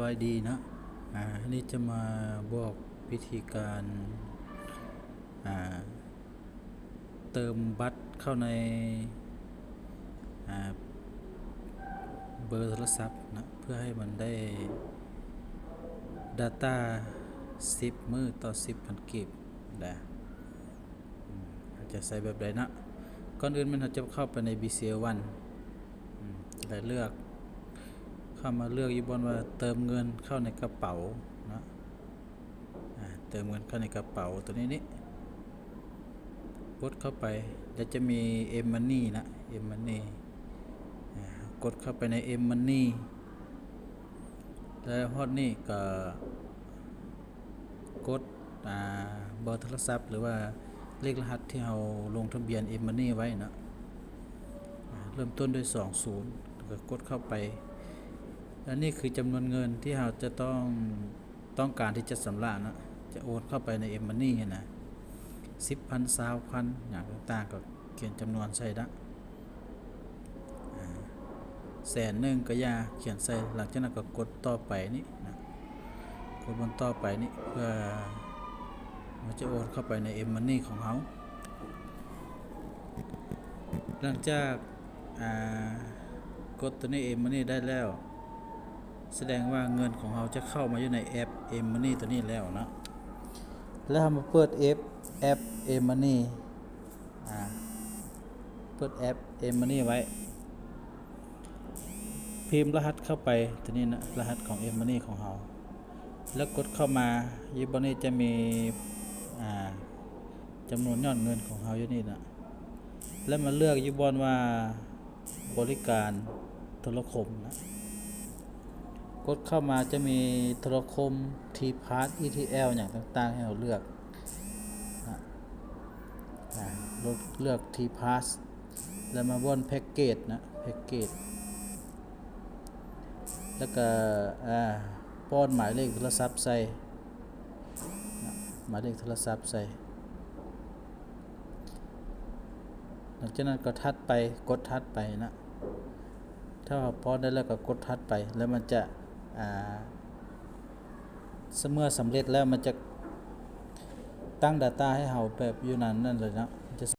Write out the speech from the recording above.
บายดีนะอันนี้จะมาบอกวิธีการเติมบัตรเข้าในเบอร์โทรศัพท์นะเพื่อให้มันได้ Data 10 มื้อต่อ 10,000 กีบนะจะใส่แบบใดนะก่อนอื่นมันจะเข้าไปใน BCL1 แล้วเลือกเข้ามาเลือกอยู่บนว่าเติมเงินเข้าในกระเป๋านะเติมเงินเข้าในกระเป๋าตัวนี้กดเข้าไปแล้วจะมี M-Money นะ M-Money กดเข้าไปใน M-Money แล้วฮอดนี่ก็กดเบอร์โทรศัพท์หรือว่าเลขรหัสที่เราลงทะเบียน M-Money ไว้นะเริ่มต้นด้วย20แล้วก็กดเข้าไปและนี่คือจำนวนเงินที่เราจะต้องการที่จะสำระนะจะโอนเข้าไปใน M-Money นะ 10,000 20,000 อย่างต่างๆก็เขียนจำนวนใส่ละ100,000ก็อย่าเขียนใส่หลังจากนั้นก็กดต่อไปนี่นะกดบนต่อไปนี่เพื่อมันจะโอนเข้าไปใน M-Money ของเราหลังจากกดตัวนี้ M-Money ได้แล้วแสดงว่าเงินของเราจะเข้ามาอยู่ในแอป M-Money ตัวนี้แล้วนะแล้วเรามาเปิดแอป M-Money เปิดแอป M-Money ไว้พิมพ์รหัสเข้าไปตัวนี้นะรหัสของ M-Money ของเราแล้วกดเข้ามาอยู่บนนี้จะมีจำนวนยอดเงินของเราอยู่นี่นะแล้วมาเลือกอยู่บนว่าบริการโทรคมนะกดเข้ามาจะมีโทรคม T-Pass ETL อย่างต่างๆให้เราเลือกเลือก T-Pass แล้วมาบนแพ็กเกจนะแพ็กเกจแล้วก็ป้อนหมายเลขโทรศัพท์ใส่หมายเลขโทรศัพท์ใส่หลังจากนั้นก็ทัดไปกดทัดไปนะถ้าพอได้แล้วก็กดทัดไปแล้วมันจะเมื่อสำเร็จแล้วมันจะตั้ง Data ให้เราแบบอยู่นั่นเลยนะ